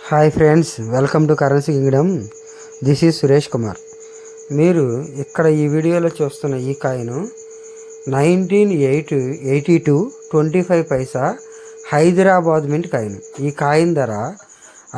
Hi friends, welcome to currency Kingdom. This is Suresh Kumar. మీరు ఇక్కడ ఈ వీడియోలో చూస్తున్న ఈ కాయిన్ 1982 25 పైసా హైదరాబాద్ మింట్ కాయిన్. ఈ కాయిన్ ధర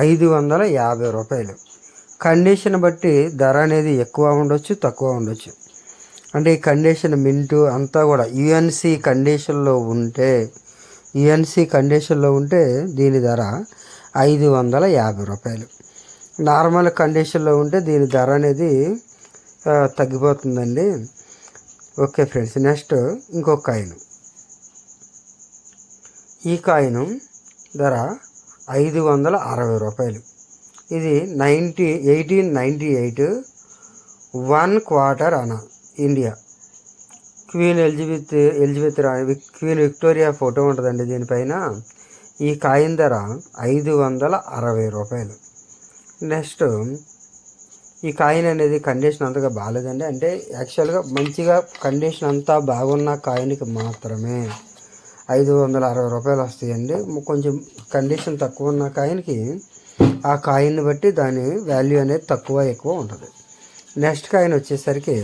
550 రూపాయలు. కండిషన్ బట్టి ధర అనేది ఎక్కువ ఉండొచ్చు, తక్కువ ఉండొచ్చు. అంటే ఈ కండిషన్ మింటు అంతా కూడా యుఎన్సి కండిషన్లో ఉంటే దీని ధర 550 రూపాయలు. నార్మల్ కండిషన్లో ఉంటే దీని ధర అనేది తగ్గిపోతుందండి. ఓకే ఫ్రెండ్స్, నెక్స్ట్ ఇంకొక కాయిన్. ఈ కాయిన్ ధర 560 రూపాయలు. ఇది 1898 1 క్వార్టర్ అనా India. Queen Elizabeth queen Victoria photo ఉంటుందండి దీనిపైన. ఈ కాయిన్ ధర 560 రూపాయలు. నెక్స్ట్ ఈ కాయిన్ అనేది కండిషన్ అంతగా బాగాలేదండి. అంటే యాక్చువల్గా మంచిగా కండిషన్ అంతా బాగున్న కాయిన్కి మాత్రమే 560 రూపాయలు వస్తాయండి. కొంచెం కండిషన్ తక్కువ ఉన్న కాయిన్కి ఆ కాయిన్ని బట్టి దాని వాల్యూ అనేది తక్కువ ఎక్కువ ఉంటుంది. నెక్స్ట్ కాయిన్ వచ్చేసరికి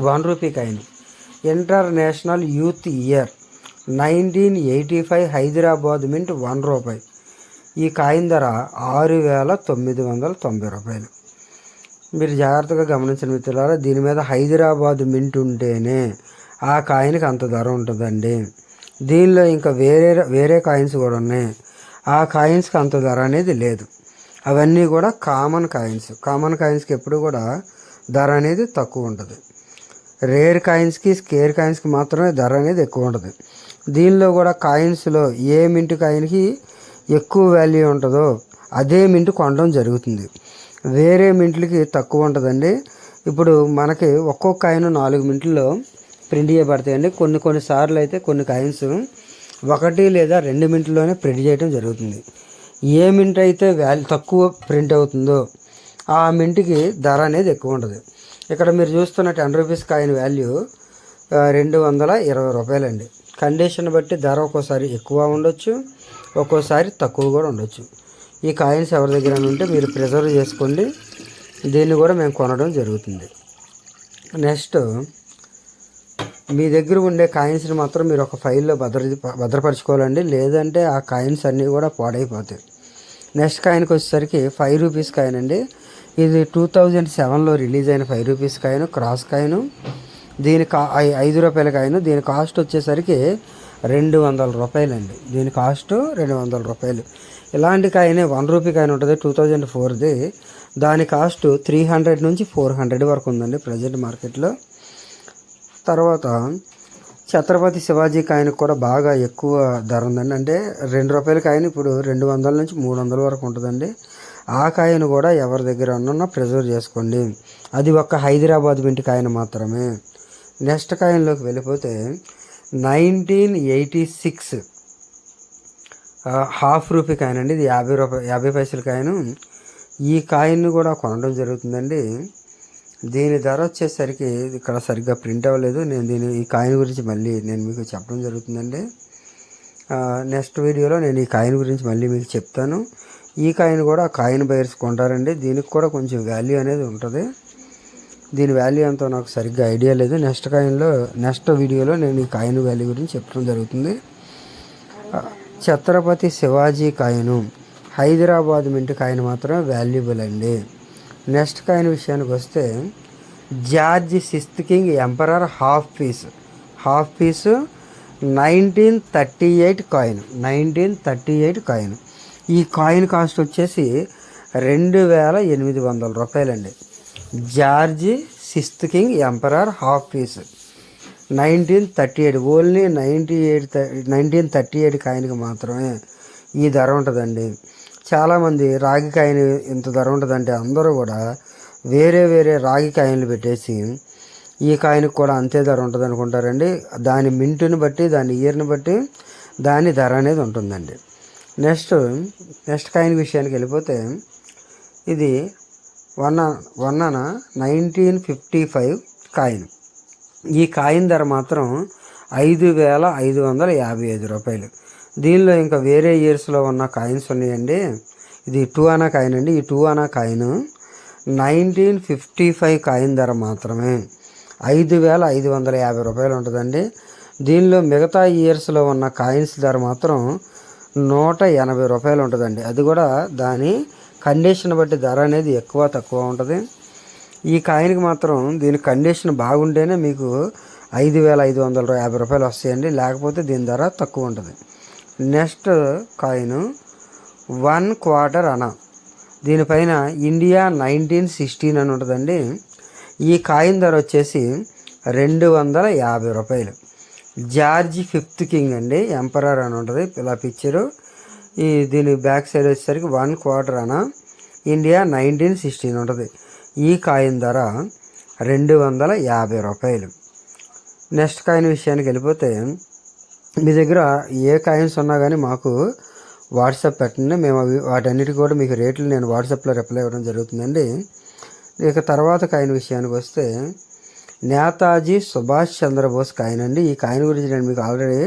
1 rupee coin. International youth year 1985 Hyderabad mint 1 రూపాయి. ఈ కాయిన్ ధర 6990 రూపాయలు. మీరు జాగ్రత్తగా గమనించిన మిత్రులారా, దీని మీద హైదరాబాద్ మింట్ ఉంటేనే ఆ కాయిన్కి అంత ధర ఉంటుందండి. దీనిలో ఇంకా వేరే కాయిన్స్ కూడా ఉన్నాయి. ఆ కాయిన్స్కి అంత ధర అనేది లేదు. అవన్నీ కూడా కామన్ కాయిన్స్కి ఎప్పుడు కూడా ధర అనేది తక్కువ ఉంటుంది. రేర్ కాయిన్స్కి, స్కేర్ కాయిన్స్కి మాత్రమే ధర అనేది ఎక్కువ ఉంటుంది. దీనిలో కూడా కాయిన్స్లో ఏ మింట్ కాయిన్కి ఎక్కువ వాల్యూ ఉంటుందో అదే మింట్ కొనడం జరుగుతుంది. వేరే మింట్లకి తక్కువ ఉంటుందండి. ఇప్పుడు మనకి ఒక్కొక్క కాయిన్ 4 మింట్లో ప్రింట్ చేయబడతాయండి. కొన్ని సార్లు అయితే కొన్ని కాయిన్స్ 1 లేదా 2 మింట్లోనే ప్రింట్ చేయడం జరుగుతుంది. ఏ మింట్ అయితే వాల్యూ తక్కువ ప్రింట్ అవుతుందో ఆ మింట్కి ధర అనేది ఎక్కువ ఉంటుంది. ఇక్కడ మీరు చూస్తున్న 10 రూపీస్ కాయిన్ వాల్యూ 220 రూపాయలండి. కండిషన్ బట్టి ధర ఒక్కోసారి ఎక్కువ ఉండొచ్చు, ఒక్కోసారి తక్కువ కూడా ఉండొచ్చు. ఈ కాయిన్స్ ఎవరి దగ్గర ఉంటే మీరు ప్రిజర్వ్ చేసుకోండి. దీన్ని కూడా మేము కొనడం జరుగుతుంది. నెక్స్ట్ మీ దగ్గర ఉండే కాయిన్స్ని మాత్రం మీరు ఒక ఫైల్లో భద్రపరచుకోవాలండి. లేదంటే ఆ కాయిన్స్ అన్నీ కూడా పాడైపోతాయి. నెక్స్ట్ కాయిన్కి వచ్చేసరికి 5 రూపీస్ కాయిన్ అండి. ఇది 2007లో రిలీజ్ అయిన 5 రూపీస్ కాయిన్, క్రాస్ కాయిన్. దీని 5 రూపాయల కాయిన్. దీని కాస్ట్ వచ్చేసరికి 200 రూపాయలండి. దీని కాస్ట్ 200 రూపాయలు. ఇలాంటి కాయిన్ 1 రూపీ కాయిన్ ఉంటుంది 2004ది. దాని కాస్ట్ 300 నుంచి 400 వరకు ఉందండి ప్రజెంట్ మార్కెట్లో. తర్వాత ఛత్రపతి శివాజీ కాయిన్ కూడా బాగా ఎక్కువ ధర ఉందండి. అంటే 2 రూపాయల కాయిన్ ఇప్పుడు 200 నుంచి 300 వరకు ఉంటుందండి. ఆ కాయిన్ కూడా ఎవరి దగ్గర ఉన్నా ప్రిజర్వ్ చేసుకోండి. అది ఒక్క హైదరాబాద్ మింట్ కాయిన్ మాత్రమే. నెక్స్ట్ కాయిన్లోకి వెళ్ళిపోతే 1986 హాఫ్ రూపీ కాయిన్ అండి. ఇది 50 పైసల కాయిన్. ఈ కాయిన్ కూడా కొనడం జరుగుతుందండి. దీని ధర వచ్చేసరికి ఇక్కడ సరిగ్గా ప్రింట్ అవ్వలేదు. ఈ కాయిన్ గురించి మళ్ళీ నేను మీకు చెప్పడం జరుగుతుందండి. నెక్స్ట్ వీడియోలో నేను ఈ కాయిన్ గురించి మళ్ళీ మీకు చెప్తాను. ఈ కాయిన్ కూడా కాయిన్ బయర్స్ కొంటారండి. దీనికి కూడా కొంచెం వాల్యూ అనేది ఉంటుంది. దీని వాల్యూ ఎంతో నాకు సరిగ్గా ఐడియా లేదు. నెక్స్ట్ వీడియోలో నేను ఈ కాయిన్ వాల్యూ గురించి చెప్పడం జరుగుతుంది. Chhatrapati Shivaji coin Hyderabad mint coin మాత్రం వాల్యుబుల్ అండి. నెక్స్ట్ కాయిన్ విషయానికి వస్తే George 6th king emperor half piece 1938 coin. ఈ కాయిన్ కాస్ట్ వచ్చేసి 2800 రూపాయలండి. George 6th king emperor half piece 1938. Only 1938 కాయిన్కి మాత్రమే ఈ ధర ఉంటుందండి. చాలామంది రాగి కాయిన్ ఇంత ధర ఉంటుందంటే అందరూ కూడా వేరే రాగి కాయిన్లు పెట్టేసి ఈ కాయిన్కి కూడా అంతే ధర ఉంటుంది అనుకుంటారండి. దాని మింటుని బట్టి, దాని ఇయర్ని బట్టి దాని ధర అనేది ఉంటుందండి. నెక్స్ట్ కాయిన్ విషయానికి వెళ్ళిపోతే ఇది 1955 కాయిన్. ఈ కాయిన్ ధర మాత్రం 5555 రూపాయలు. దీనిలో ఇంకా వేరే ఇయర్స్లో ఉన్న కాయిన్స్ ఉన్నాయండి. ఇది 2 అనా కాయిన్ అండి. ఈ 2 అనా కాయిన్ 1955 కాయిన్ ధర మాత్రమే 5,550 రూపాయలు ఉంటుందండి. దీనిలో మిగతా ఇయర్స్లో ఉన్న కాయిన్స్ ధర మాత్రం 180 రూపాయలు ఉంటుందండి. అది కూడా దాని కండిషన్ బట్టి ధర అనేది ఎక్కువ తక్కువ ఉంటుంది. ఈ కాయిన్కి మాత్రం దీని కండిషన్ బాగుంటేనే మీకు 5,550 రూపాయలు వస్తాయండి. లేకపోతే దీని ధర తక్కువ ఉంటుంది. నెక్స్ట్ కాయిన్ 1 క్వార్టర్ అనా. దీనిపైన ఇండియా 1916 అని ఉంటుందండి. ఈ కాయిన్ ధర వచ్చేసి 250 రూపాయలు. జార్జ్ 5th కింగ్ అండి, ఎంపరర్ అని ఉంటుంది ఇలా పిక్చరు. దీని బ్యాక్ సైడ్ వచ్చేసరికి 1 క్వార్టర్ అనా ఇండియా 1916 ఉంటుంది. ఈ కాయిన్ ధర 250 రూపాయలు. నెక్స్ట్ కాయిన్ విషయానికి వెళ్ళిపోతే మీ దగ్గర ఏ కాయిన్స్ ఉన్నా కానీ మాకు వాట్సాప్ పెట్టండి. మేము వాటన్నిటికీ కూడా మీకు రేట్లు నేను వాట్సాప్లో రిప్లై ఇవ్వడం జరుగుతుందండి. ఇక తర్వాత కాయిన్ విషయానికి వస్తే నేతాజీ సుభాష్ చంద్రబోస్ కాయిన్ అండి. ఈ కాయిన్ గురించి నేను మీకు ఆల్రెడీ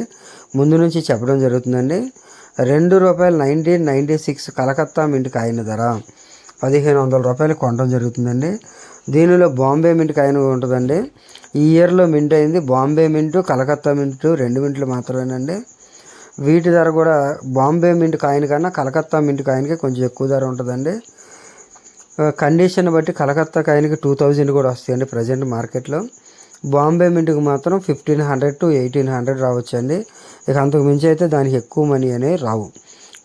ముందు నుంచి చెప్పడం జరుగుతుందండి. రూపాయలు 1996 కలకత్తా మింట్ కాయిన్ ధర 1,500 రూపాయలు కొనడం జరుగుతుందండి. దీనిలో బాంబే మింట్ కాయిన్ ఉంటుందండి. ఈ ఇయర్లో మింట్ అయింది బాంబే మింటు, కలకత్తా మింటు 2 మింట్లు మాత్రమేనండి. వీటి ధర కూడా బాంబే మింట్ కాయిన్ కన్నా కలకత్తా మింట్ కాయిన్కి కొంచెం ఎక్కువ ధర ఉంటుందండి. కండిషన్ బట్టి కలకత్తా కాయిన్కి 2000 కూడా వస్తాయండి ప్రజెంట్ మార్కెట్లో. బాంబే మింట్కి మాత్రం 1500 to 1800 రావచ్చండి. ఇక అంతకు మించి అయితే దానికి ఎక్కువ మనీ అనేవి రావు.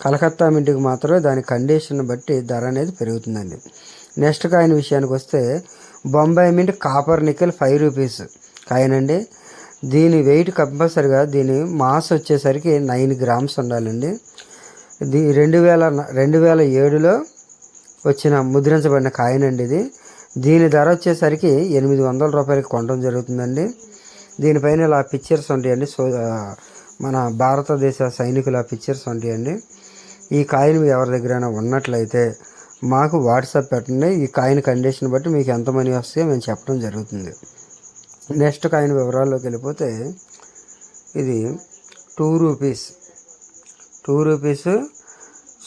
కలకత్తా మింట్కి మాత్రమే దాని కండిషన్ బట్టి ధర అనేది పెరుగుతుందండి. నెక్స్ట్ కాయిన్ విషయానికి వస్తే Bombay mint copper nickel 5 rupees coin అండి. దీని వెయిట్ కంపల్సరిగా దీని మాస్ వచ్చేసరికి 9 గ్రామ్స్ ఉండాలండి. ఇది 2007లో వచ్చిన ముద్రించబడిన కాయిన్ అండి ఇది. దీని ధర వచ్చేసరికి 800 రూపాయలకి కొనడం జరుగుతుందండి. దీనిపైన ఇలా పిక్చర్స్ ఉంటాయండి. మన భారతదేశ సైనికుల పిక్చర్స్ ఉంటాయండి. ఈ కాయిన్ ఎవరి దగ్గరైనా ఉన్నట్లయితే మాకు వాట్సాప్ పెట్టండి. ఈ కాయిన్ కండిషన్ బట్టి మీకు ఎంత మనీ వస్తాయో మేము చెప్పడం జరుగుతుంది. నెక్స్ట్ కాయిన్ వివరాల్లోకి వెళ్ళిపోతే ఇది 2 rupees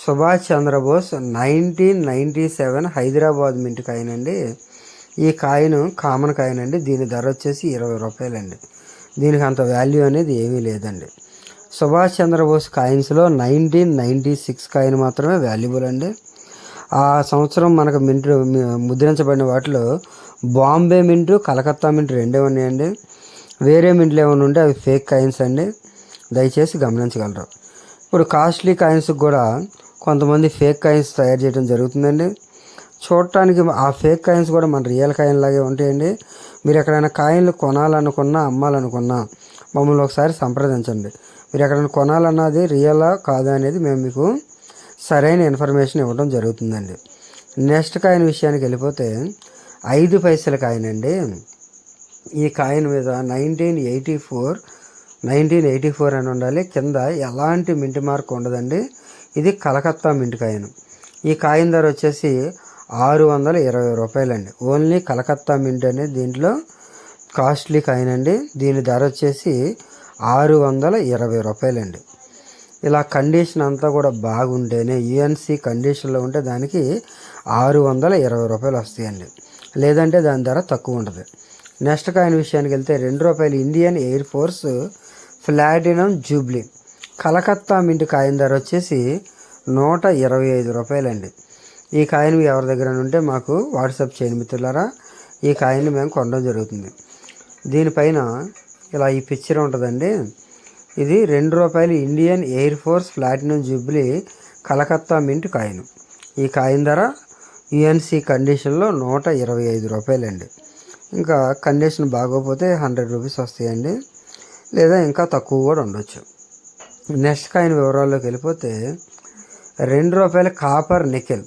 Subhash Chandrabose 1997 Hyderabad mint coin అండి. ఈ కాయిన్ కామన్ కాయిన్ అండి. దీని ధర వచ్చేసి 20 రూపాయలండి. దీనికి అంత వాల్యూ అనేది ఏమీ లేదండి. సుభాష్ చంద్రబోస్ కాయిన్స్లో 1996 కాయిన్ మాత్రమే వాల్యుబుల్ అండి. ఆ సంవత్సరం మనకు మింట్ ముద్రించబడిన వాటిలో బాంబే మింటు, కలకత్తా మింట్ 2 ఉన్నాయండి. వేరే మింట్లు ఏమైనా ఉంటే అవి ఫేక్ కాయిన్స్ అండి, దయచేసి గమనించగలరు. ఇప్పుడు కాస్ట్లీ కాయిన్స్కి కూడా కొంతమంది ఫేక్ కాయిన్స్ తయారు చేయడం జరుగుతుందండి. చూడటానికి ఆ ఫేక్ కాయిన్స్ కూడా మన రియల్ కాయిన్ లాగే ఉంటాయండి. మీరు ఎక్కడైనా కాయిన్లు కొనాలనుకున్నా, అమ్మాలనుకున్నా మమ్మల్ని ఒకసారి సంప్రదించండి. మీరు ఎక్కడైనా కొనాలన్నది రియలా కాదా అనేది మేము మీకు సరైన ఇన్ఫర్మేషన్ ఇవ్వడం జరుగుతుందండి. నెక్స్ట్ కాయిన్ విషయానికి వెళ్ళిపోతే 5 పైసల కాయిన్ అండి. ఈ కాయిన్ మీద 1984 అని ఉండాలి. కింద ఎలాంటి మింట్ మార్క్ ఉండదండి. ఇది కలకత్తా మింట్ కాయిన్. ఈ కాయిన్ ధర వచ్చేసి 620 రూపాయలండి. ఓన్లీ కలకత్తా మింట్ అనేది దీంట్లో కాస్ట్లీ కాయిన్ అండి. దీని ధర వచ్చేసి 620 రూపాయలండి. ఇలా కండిషన్ అంతా కూడా బాగుంటేనే యుఎన్సి కండిషన్లో ఉంటే దానికి 620 రూపాయలు వస్తాయండి. లేదంటే దాని ధర తక్కువ ఉంటుంది. నెక్స్ట్ కాయిన్ విషయానికి వెళ్తే 2 రూపాయలు Indian air force platinum Jubilee Calcutta mint coin ధర వచ్చేసి 125 రూపాయలండి. ఈ కాయిన్ ఎవరి దగ్గర ఉంటే మాకు వాట్సాప్ చేయండి మిత్రులారా. ఈ కాయిన్ మేము కొనడం జరుగుతుంది. దీనిపైన ఇలా ఈ పిక్చర్ ఉంటుందండి. ఇది 2 రూపాయలు Indian air force platinum Jubilee Calcutta mint coin. ఈ కాయిన్ ధర యుఎన్సి కండిషన్లో 125 రూపాయలండి. ఇంకా కండిషన్ బాగోకపోతే 100 రూపీస్ వస్తాయండి, లేదా ఇంకా తక్కువ కూడా ఉండొచ్చు. నెక్స్ట్ కాయిన్ వివరాల్లోకి వెళ్ళిపోతే 2 రూపాయల copper nickel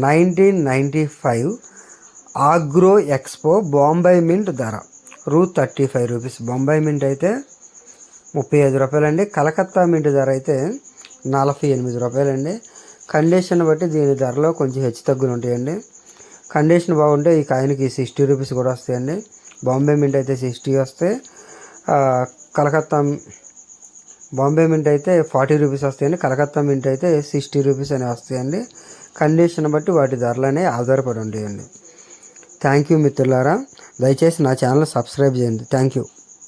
1995 agro expo Bombay mint ధర 35 రూపీస్. బొంబాయి మింట్ అయితే 35 రూపాయలండి. కలకత్తా మింట్ ధర అయితే 48 రూపాయలండి. కండిషన్ బట్టి దీని ధరలో కొంచెం హెచ్చు తగ్గులు ఉంటాయండి. కండిషన్ బాగుంటే ఈ కాయిన్కి 60 రూపీస్ కూడా వస్తాయండి. బాంబే మింట్ అయితే 60 వస్తే, బాంబే మింట్ అయితే 40 రూపీస్ వస్తాయండి. కలకత్తా మింట్ అయితే 60 రూపీస్ అని వస్తాయండి. కండిషన్ బట్టి వాటి ధరలు అనేవి ఆధారపడి ఉంటాయండి. థ్యాంక్ యూ మిత్రులారా. దయచేసి నా ఛానల్ సబ్స్క్రైబ్ చేయండి. Thank you.